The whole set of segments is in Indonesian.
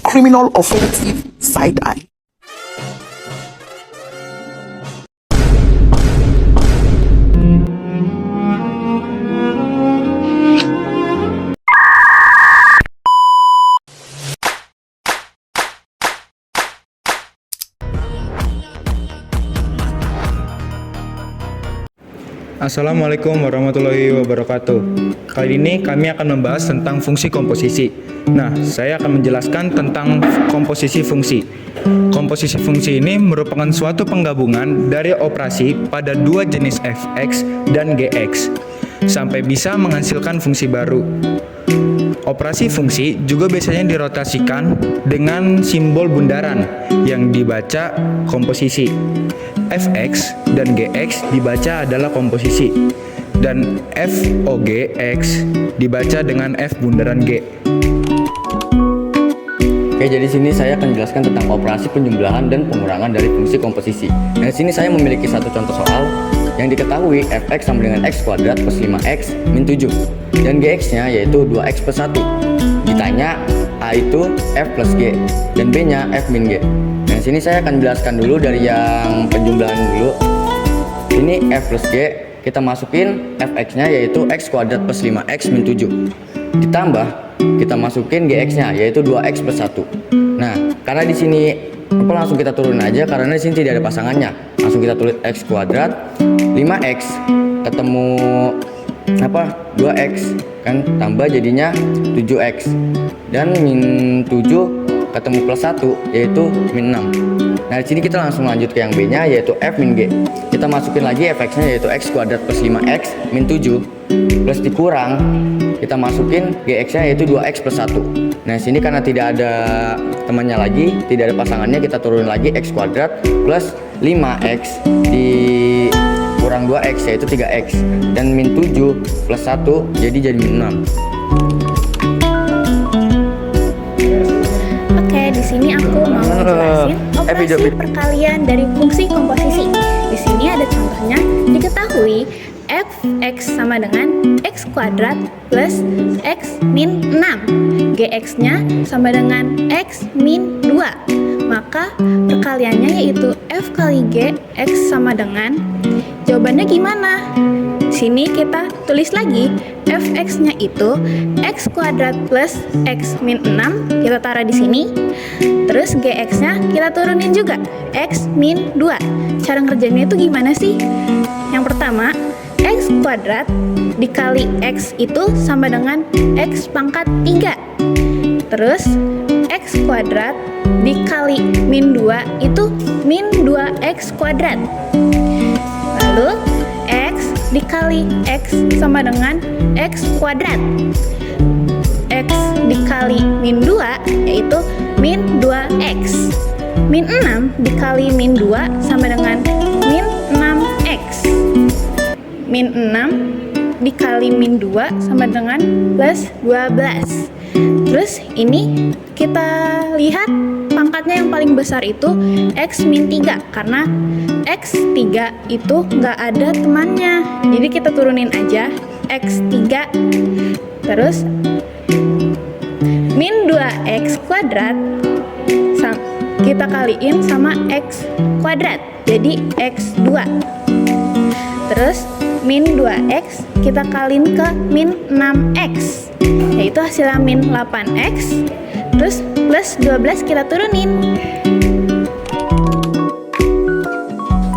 criminal offensive side eye. Assalamualaikum warahmatullahi wabarakatuh. Kali ini kami akan membahas tentang fungsi komposisi. Nah, saya akan menjelaskan tentang komposisi fungsi. Komposisi fungsi ini merupakan suatu penggabungan dari operasi pada dua jenis fx dan gx, sampai bisa menghasilkan fungsi baru. Operasi fungsi juga biasanya dirotasikan dengan simbol bundaran yang dibaca komposisi. Fx dan Gx dibaca adalah komposisi, dan Fogx dibaca dengan F bundaran G. Oke, jadi sini saya akan jelaskan tentang operasi penjumlahan dan pengurangan dari fungsi komposisi. Nah, di sini saya memiliki satu contoh soal yang diketahui fx sama dengan x kuadrat plus 5x min 7 dan gx-nya yaitu 2x plus 1. Ditanya a itu f plus g dan b-nya f min g. Nah, sini saya akan jelaskan dulu dari yang penjumlahan dulu. Ini f plus g, kita masukin fx-nya yaitu x kuadrat plus 5x min 7. Ditambah kita masukin gx-nya yaitu 2x plus 1. Nah, karena di sini langsung kita turun aja karena di sini tidak ada pasangannya. Langsung kita tulis x kuadrat 5x ketemu 2x kan, tambah jadinya 7x dan min 7 ketemu plus 1 yaitu min 6. Nah, di sini kita langsung lanjut ke yang b-nya yaitu f min g. Kita masukin lagi fx-nya yaitu x kuadrat plus 5x min 7 plus dikurang kita masukin gx-nya yaitu 2x plus 1. Nah, sini karena tidak ada temannya lagi, tidak ada pasangannya, kita turunin lagi x kuadrat plus 5x dikurang 2x yaitu 3x dan min 7 plus 1 jadi min 6. Di sini aku mau jelasin operasi perkalian dari fungsi komposisi. Di sini ada contohnya. Diketahui fx sama dengan x kuadrat plus x min 6. Gx-nya sama dengan x min 2. Maka perkaliannya yaitu f kali g x sama dengan, jawabannya gimana? Sini kita tulis lagi fx-nya itu x kuadrat plus x min 6, kita taruh di sini. Terus gx-nya kita turunin juga, x min 2. Cara ngerjainnya itu gimana sih? Yang pertama, x kuadrat dikali x itu sama dengan x pangkat 3. Terus x kuadrat dikali min 2 itu min 2x kuadrat. Lalu x dikali x sama dengan x kuadrat. X dikali min 2 yaitu min 2x. Min 6 dikali min 2 sama dengan min 6x. Min 6 dikali min 2 sama dengan plus 12. Terus ini kita lihat pangkatnya yang paling besar itu x min 3 karena x3 itu nggak ada temannya. Jadi kita turunin aja x3. Terus min 2x kuadrat kita kaliin sama x kuadrat jadi x2. Terus min 2x kita kaliin ke min 6x yaitu hasilnya min 8x. Terus plus 12 kita turunin.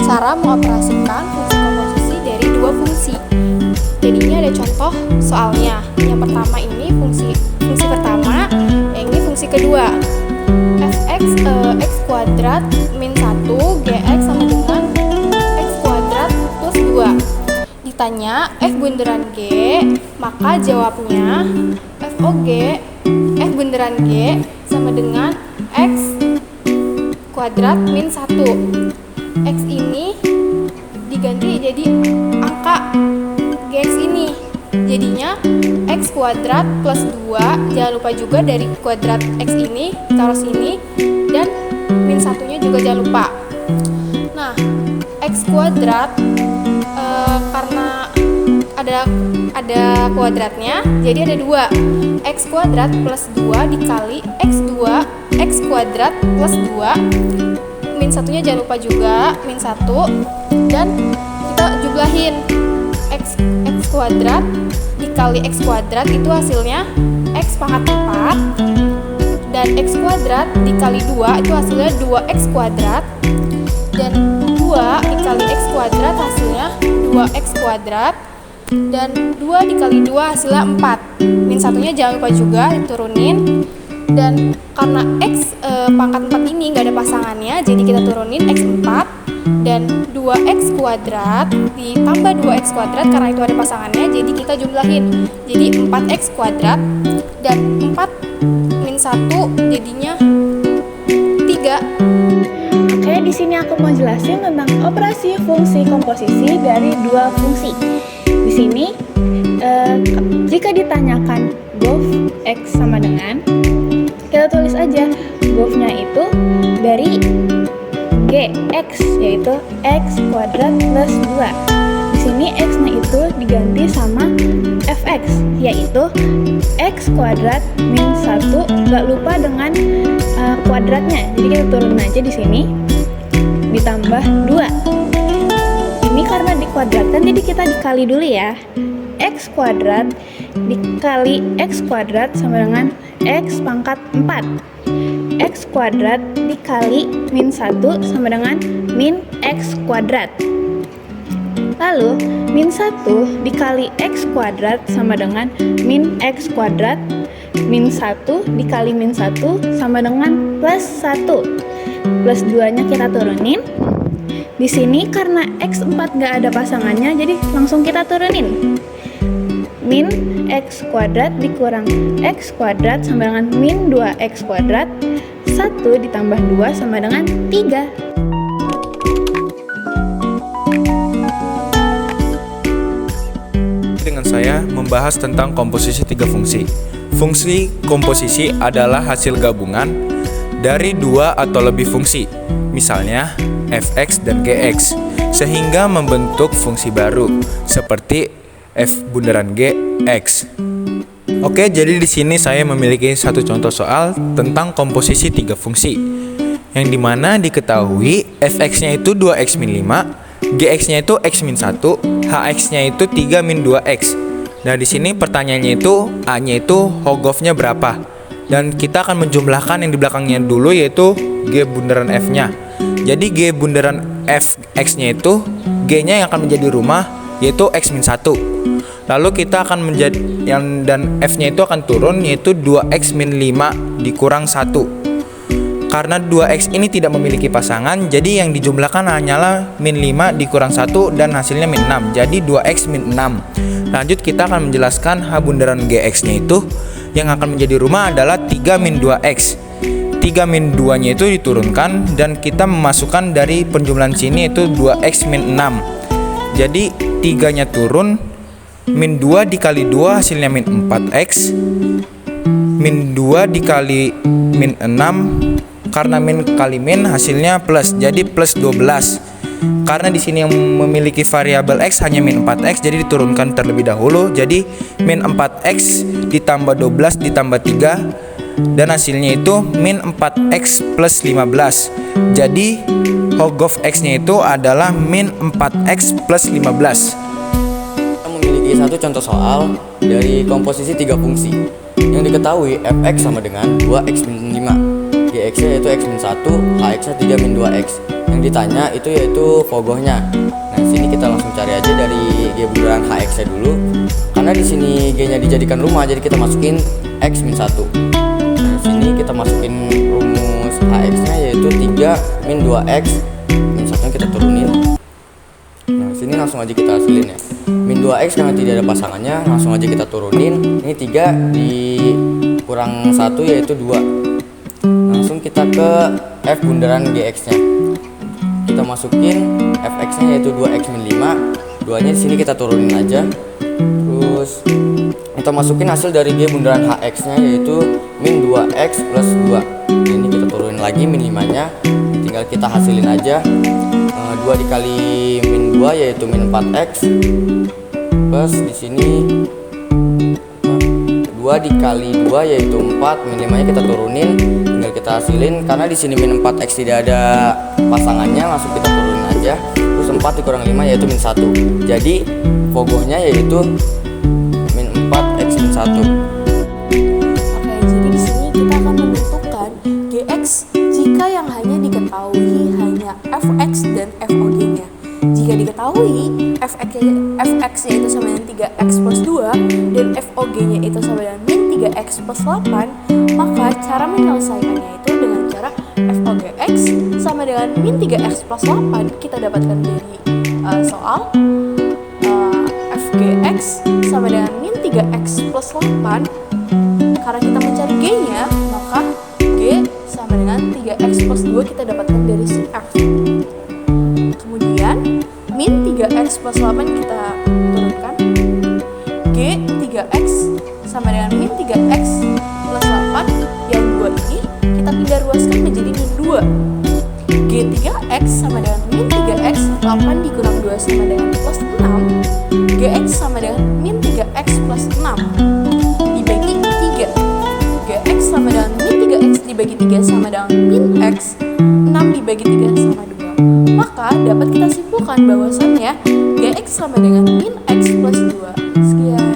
Cara mengoperasikan fungsi komposisi dari dua fungsi. Jadi ini ada contoh soalnya. Yang pertama ini fungsi pertama, yang ini fungsi kedua. Fx x kuadrat min 1 gx sama dengan x kuadrat plus 2. Ditanya f bundaran g, maka jawabnya Fog f bundaran g sama dengan x kuadrat min 1. X ini diganti jadi angka gx ini, jadinya x kuadrat plus 2. Jangan lupa juga dari kuadrat x ini taruh sini, dan min satunya juga jangan lupa. Nah, x kuadrat karena ada kuadratnya, jadi ada 2. X kuadrat plus 2 dikali x2 x kuadrat plus 2. Min satunya jangan lupa juga, min 1. Dan kita jumlahin x kuadrat dikali x kuadrat itu hasilnya x pangkat 4. Dan x kuadrat dikali 2 itu hasilnya 2x kuadrat. Dan 2 dikali x kuadrat hasilnya 2x kuadrat. Dan 2 dikali 2 hasilnya 4. Min satunya jangan lupa juga diturunin. Dan karena x pangkat 4 ini nggak ada pasangannya, jadi kita turunin x 4. Dan 2x kuadrat ditambah 2x kuadrat karena itu ada pasangannya, jadi kita jumlahin. Jadi 4x kuadrat. Dan 4 min 1 jadinya 3. Oke, di sini aku mau jelasin tentang operasi fungsi komposisi dari dua fungsi. Di sini, jika ditanyakan gof x sama dengan, kita tulis aja gof-nya itu dari gx, yaitu x kuadrat plus 2. Di sini x-nya itu diganti sama fx, yaitu x kuadrat min 1, gak lupa dengan kuadratnya. Jadi kita turun aja di sini ditambah 2. Ini karena dikuadratkan, jadi kita dikali dulu ya. X kuadrat dikali x kuadrat sama dengan x pangkat 4. X kuadrat dikali min 1 sama dengan min x kuadrat. Lalu min 1 dikali x kuadrat sama dengan min x kuadrat. Min 1 dikali min 1 sama dengan plus 1. Plus 2 nya kita turunin. Di sini karena x4 gak ada pasangannya, jadi langsung kita turunin. Min x kuadrat dikurang x kuadrat sama dengan min 2x kuadrat. 1 ditambah 2 sama dengan 3. Dengan saya membahas tentang komposisi tiga fungsi. Fungsi komposisi adalah hasil gabungan dari dua atau lebih fungsi, misalnya fx dan gx, sehingga membentuk fungsi baru seperti f bundaran g x. Oke, jadi di sini saya memiliki satu contoh soal tentang komposisi tiga fungsi, yang dimana diketahui fx-nya itu 2x min 5, gx-nya itu x min 1, hx-nya itu 3 min 2x. Nah, di sini pertanyaannya itu a-nya itu hogofnya berapa? Dan kita akan menjumlahkan yang di belakangnya dulu, yaitu g bundaran f-nya. Jadi g bundaran fx-nya itu g-nya yang akan menjadi rumah, yaitu x min 1. Lalu kita akan menjadi dan f-nya itu akan turun, yaitu 2x min 5 dikurang 1. Karena 2x ini tidak memiliki pasangan, jadi yang dijumlahkan hanyalah min 5 dikurang 1 dan hasilnya min 6. Jadi 2x min 6. Lanjut kita akan menjelaskan h bundaran gx-nya itu yang akan menjadi rumah adalah 3 min 2x. 3 min 2 nya itu diturunkan dan kita memasukkan dari penjumlahan sini itu 2x min 6. Jadi 3 nya turun, min 2 dikali 2 hasilnya min 4x. Min 2 dikali min 6, karena min kali min hasilnya plus, jadi plus 12. Karena di sini yang memiliki variabel x hanya min 4x, jadi diturunkan terlebih dahulu. Jadi min 4x ditambah 12 ditambah 3, dan hasilnya itu min 4x plus 15. Jadi hogof x-nya itu adalah min 4x plus 15. Kita memiliki satu contoh soal dari komposisi tiga fungsi yang diketahui fx sama dengan 2x min 5, gx-nya yaitu x min 1, hx-nya 3 min 2x. Yang ditanya itu yaitu fogohnya. Nah, sini kita langsung cari aja dari g bundaran hx-nya dulu. Karena di sini g-nya dijadikan rumah, jadi kita masukin x min 1. Nah, sini kita masukin rumus hx-nya yaitu 3 min 2x. Min 1-nya kita turunin. Nah, sini langsung aja kita hasilin ya. Min 2x karena tidak ada pasangannya, langsung aja kita turunin. Ini 3 dikurang 1 yaitu 2. Langsung kita ke f bundaran gx-nya. Kita masukin fx-nya yaitu 2x min 5. 2-nya di sini kita turunin aja. Terus kita masukin hasil dari g bundaran hx-nya yaitu min 2x plus 2. Ini kita turunin lagi min 5-nya. Tinggal kita hasilin aja. 2 dikali min 2 yaitu min 4x. Plus di sini 2 dikali 2 yaitu 4, min 5-nya kita turunin. Tinggal kita kita hasilin karena di sini min 4x tidak ada pasangannya, langsung kita turunin aja. Terus 4 dikurang 5 yaitu min 1. Jadi fogonya yaitu min 4x min 1. Oke, jadi di sini kita akan menentukan Gx jika yang hanya diketahui hanya fx dan fog-nya. Jika diketahui fx yaitu sama dengan 3x plus 2 dan fog-nya itu sama dengan min 3x plus 8, maka cara menyelesaikannya itu dengan cara fogx sama dengan min 3x plus 8 kita dapatkan dari soal fgx sama dengan min 3x plus 8. Karena kita mencari g-nya, maka g sama dengan 3x plus 2 kita dapatkan dari si f. Kemudian min 3x plus 8 kita turunkan, g 3x sama dengan min 3x plus 8, yang 2 ini kita pindah ruaskan menjadi min 2. G 3x sama dengan min 3x, 8 dikurang 2 sama dengan plus 6, gx sama dengan min 3x plus 6 dibagi 3. Gx sama dengan min 3x dibagi 3 sama dengan min x, 6 dibagi 3 sama 2. Maka dapat kita simpulkan bahwasannya Gx sama dengan min x plus 2. Sekian.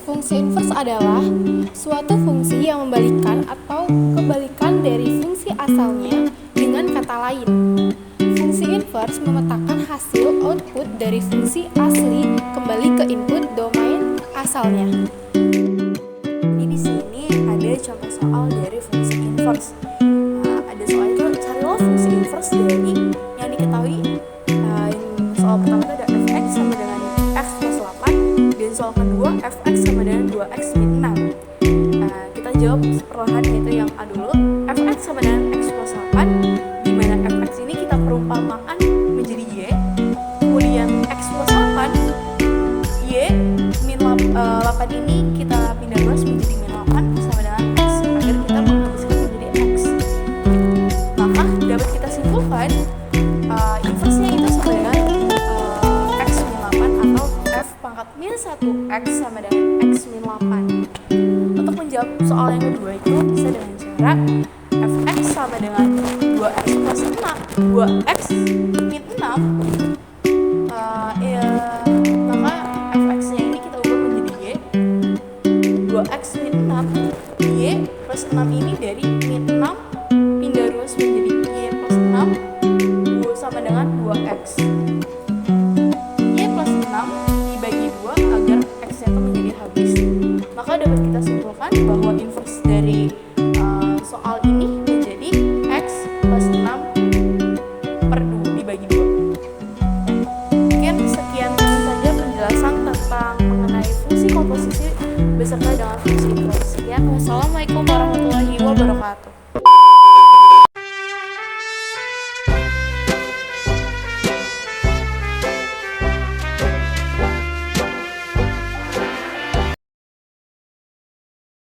Fungsi inverse adalah suatu fungsi yang membalikkan atau kebalikan dari fungsi asalnya dengan kata lain. Fungsi inverse memetakan hasil output dari fungsi asli kembali ke input domain asalnya. Jadi di sini ada contoh soal dari fungsi inverse. Ada soal itu carilah fungsi inverse dari yang diketahui. Soal pertama itu ada fx sama dengan x plus 8 dan soal kedua fx sama dengan 2x min 6. Kita jawab perlahan, yaitu yang A dulu. Fx sama dengan x plus 8, di mana fx ini kita perumpamaan menjadi y. Kemudian x plus 8, y min 8 ini kita pindah ruas menjadi min 8 sama dengan x agar kita menghabiskan menjadi x. Maka dapat kita simpulkan inversenya itu sama dengan x min 8 atau f pangkat min 1x sama dengan x min 8. Untuk menjawab soal yang kedua itu bisa dengan cara fx sama dengan 2x plus 6, 2x min 6, maka fx-nya ini kita ubah menjadi y, 2x min 6, y plus 6 ini dari min 6 pindah ruas menjadi y plus 6 sama dengan 2x. Y plus 6 dibagi 2 agar x-nya itu menjadi habis. Maka dapat kita simpulkan bahwa inverse dari soal ini menjadi x plus 6 per 2 dibagi 2. Mungkin sekian saja penjelasan tentang mengenai fungsi komposisi beserta dengan fungsi inverse. Sekian, wassalamualaikum warahmatullahi wabarakatuh.